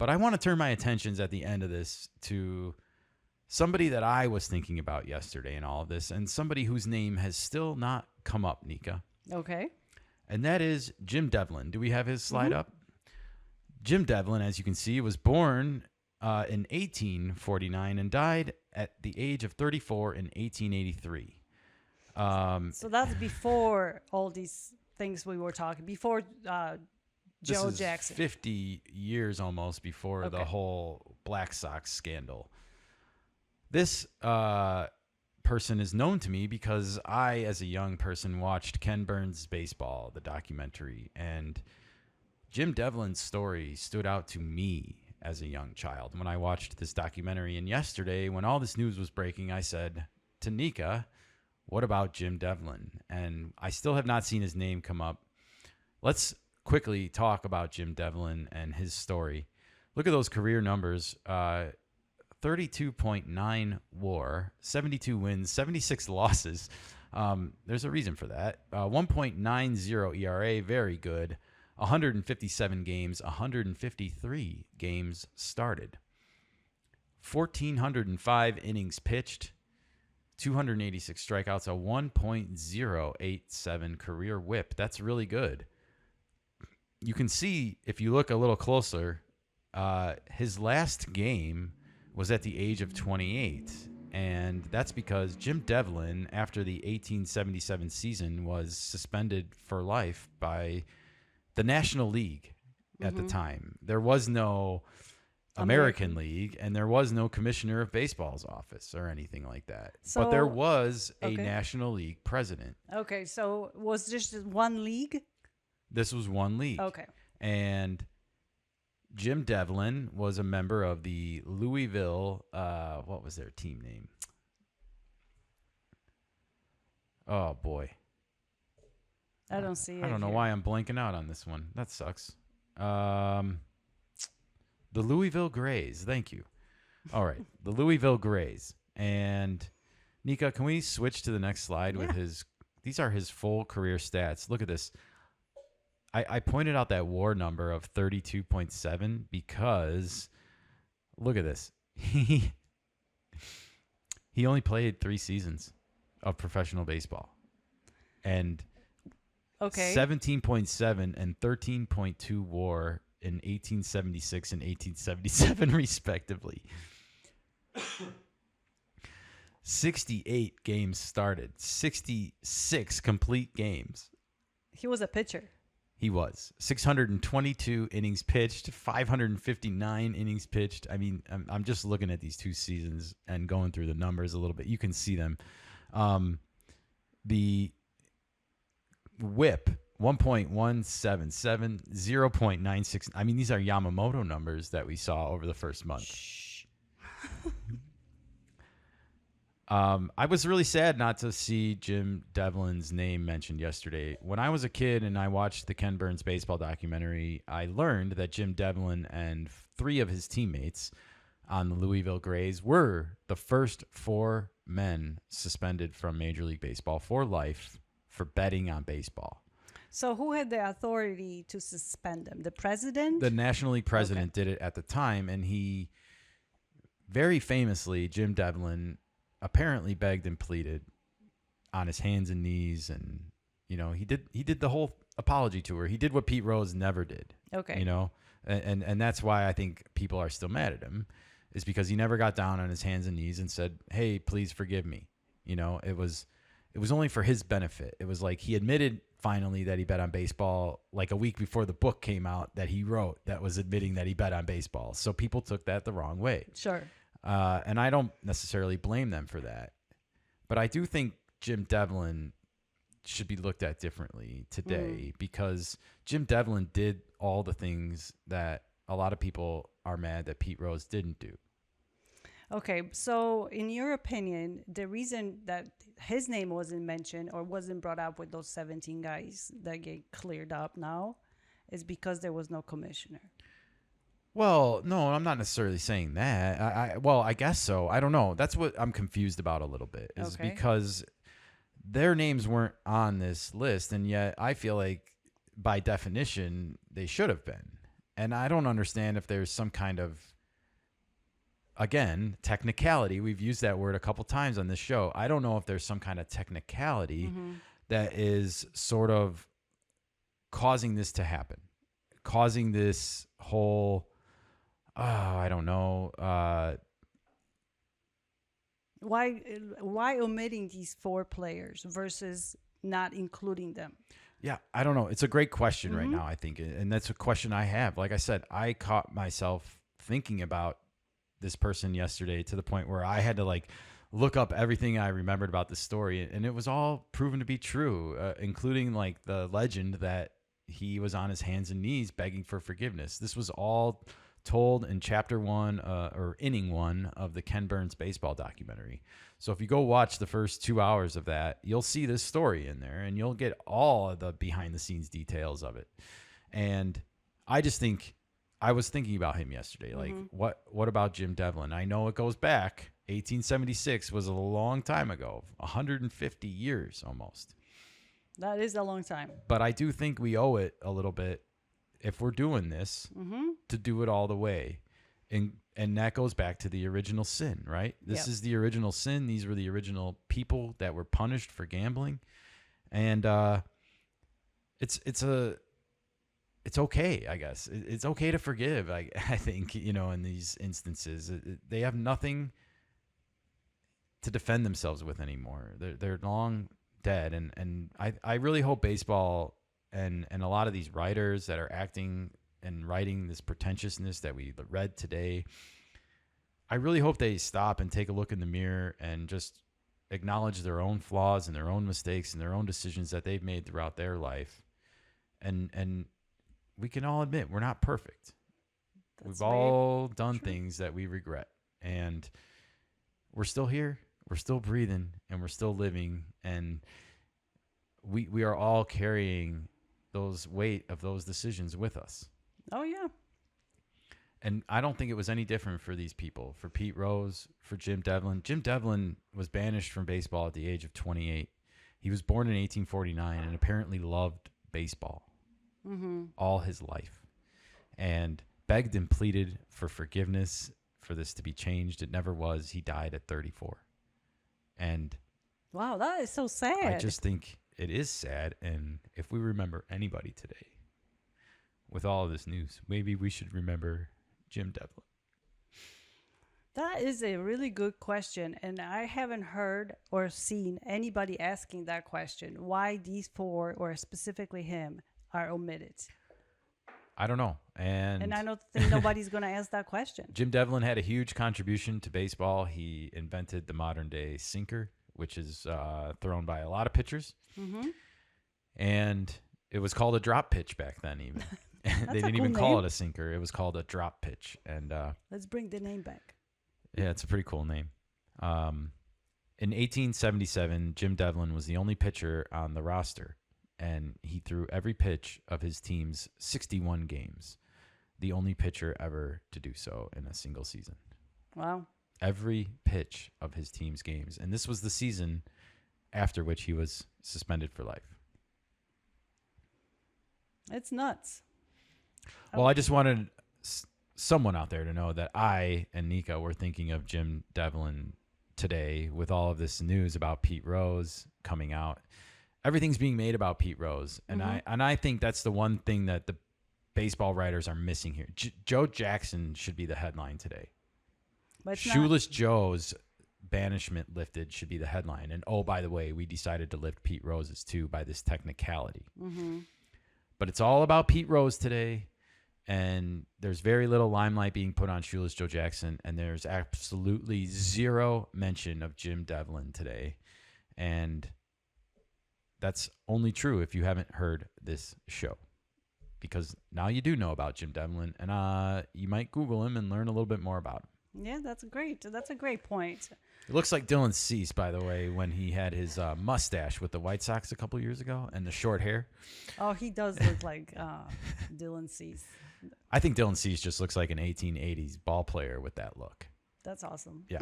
But I want to turn my attentions at the end of this to somebody that I was thinking about yesterday in all of this, and somebody whose name has still not come up, Nika. Okay. And that is Jim Devlin. Do we have his slide up? Jim Devlin, as you can see, was born in 1849 and died at the age of 34 in 1883. So that's before all these things we were talking, before Joe Jackson. 50 years almost before the whole Black Sox scandal. This person is known to me because I, as a young person, watched Ken Burns' Baseball, the documentary, and Jim Devlin's story stood out to me as a young child when I watched this documentary. And yesterday, when all this news was breaking, I said to Nika, what about Jim Devlin? And I still have not seen his name come up. Let's quickly talk about Jim Devlin and his story. Look at those career numbers. 32.9 WAR, 72 wins, 76 losses. There's a reason for that. 1.90 ERA, very good. 157 games, 153 games started. 1,405 innings pitched, 286 strikeouts, a 1.087 career whip. That's really good. You can see, if you look a little closer, his last game was at the age of 28. And that's because Jim Devlin, after the 1877 season, was suspended for life by the National League at the time. There was no American League, and there was no Commissioner of Baseball's office or anything like that. So, but there was a National League president. Okay, so was this just one league? This was one league. Okay. And Jim Devlin was a member of the Louisville, what was their team name? Oh, boy. I don't see it. I don't know why I'm blanking out on this one. That sucks. The Louisville Grays. Thank you. All right. The Louisville Grays. And Nika, can we switch to the next slide with his, these are his full career stats. Look at this. I pointed out that WAR number of 32.7 because look at this. He only played 3 seasons of professional baseball. And 17.7 and 13.2 WAR in 1876 and 1877, respectively. 68 games started, 66 complete games. He was a pitcher. He was 622 innings pitched, 559 innings pitched. I mean, I'm just looking at these 2 seasons and going through the numbers a little bit. You can see them. The whip 1.177, 0.96. I mean, these are Yamamoto numbers that we saw over the first month. Shh. I was really sad not to see Jim Devlin's name mentioned yesterday. When I was a kid and I watched the Ken Burns Baseball documentary, I learned that Jim Devlin and 3 of his teammates on the Louisville Grays were the first 4 men suspended from Major League Baseball for life for betting on baseball. So who had the authority to suspend them? The president? The National League president did it at the time, and he very famously, Jim Devlin, apparently begged and pleaded on his hands and knees, and you know, he did the whole apology tour. He did what Pete Rose never did. Okay. You know, and that's why I think people are still mad at him, is because he never got down on his hands and knees and said, "Hey, please forgive me." You know, it was only for his benefit. It was like he admitted finally that he bet on baseball like a week before the book came out that he wrote that was admitting that he bet on baseball. So people took that the wrong way. Sure. And I don't necessarily blame them for that. But I do think Jim Devlin should be looked at differently today because Jim Devlin did all the things that a lot of people are mad that Pete Rose didn't do. Okay, so in your opinion, the reason that his name wasn't mentioned or wasn't brought up with those 17 guys that get cleared up now is because there was no commissioner. Well, no, I'm not necessarily saying that. I guess so. I don't know. That's what I'm confused about a little bit, is because their names weren't on this list, and yet I feel like by definition they should have been. And I don't understand if there's some kind of, again, technicality. We've used that word a couple times on this show. I don't know if there's some kind of technicality that is sort of causing this to happen, causing this whole, I don't know. Why omitting these 4 players versus not including them? Yeah, I don't know. It's a great question right now, I think. And that's a question I have. Like I said, I caught myself thinking about this person yesterday to the point where I had to like look up everything I remembered about this story. And it was all proven to be true, including like the legend that he was on his hands and knees begging for forgiveness. This was all told in chapter 1 or inning 1 of the Ken Burns baseball documentary. So if you go watch the first 2 hours of that, you'll see this story in there and you'll get all of the behind the scenes details of it. And I just think, I was thinking about him yesterday. Like, what about Jim Devlin? I know it goes back. 1876 was a long time ago, 150 years almost. That is a long time. But I do think we owe it a little bit, if we're doing this, to do it all the way. And that goes back to the original sin, right? This is the original sin. These were the original people that were punished for gambling. And it's okay, I guess. It's okay to forgive, I think, in these instances. They have nothing to defend themselves with anymore. They're long dead. And I really hope baseball and a lot of these writers that are acting and writing this pretentiousness that we read today, I really hope they stop and take a look in the mirror and just acknowledge their own flaws and their own mistakes and their own decisions that they've made throughout their life. And we can all admit we're not perfect. We've all done things that we regret. And we're still here. We're still breathing and we're still living. And we are all carrying those weight of those decisions with us. Oh, yeah. And I don't think it was any different for these people, for Pete Rose, for Jim Devlin. Jim Devlin was banished from baseball at the age of 28. He was born in 1849 and apparently loved baseball all his life and begged and pleaded for forgiveness for this to be changed. It never was. He died at 34. And wow, that is so sad. I just think it is sad. And if we remember anybody today with all of this news, maybe we should remember Jim Devlin. That is a really good question. And I haven't heard or seen anybody asking that question. Why these 4, or specifically him, are omitted? I don't know. And I don't think nobody's going to ask that question. Jim Devlin had a huge contribution to baseball. He invented the modern day sinker, which is thrown by a lot of pitchers. And it was called a drop pitch back then even. They didn't even call it a sinker. It was called a drop pitch. And let's bring the name back. Yeah, it's a pretty cool name. In 1877, Jim Devlin was the only pitcher on the roster, and he threw every pitch of his team's 61 games, the only pitcher ever to do so in a single season. Wow. Every pitch of his team's games. And this was the season after which he was suspended for life. It's nuts. Well, I just wanted someone out there to know that I and Nika were thinking of Jim Devlin today with all of this news about Pete Rose coming out. Everything's being made about Pete Rose, and I think that's the one thing that the baseball writers are missing here. Joe Jackson should be the headline today. But Shoeless Joe's banishment lifted should be the headline. And oh, by the way, we decided to lift Pete Rose's too by this technicality. But it's all about Pete Rose today. And there's very little limelight being put on Shoeless Joe Jackson. And there's absolutely zero mention of Jim Devlin today. And that's only true if you haven't heard this show. Because now you do know about Jim Devlin. And you might Google him and learn a little bit more about him. Yeah, that's great. That's a great point. It looks like Dylan Cease, by the way, when he had his mustache with the White Sox a couple years ago and the short hair. Oh, he does look like Dylan Cease. I think Dylan Cease just looks like an 1880s ball player with that look. That's awesome. Yeah.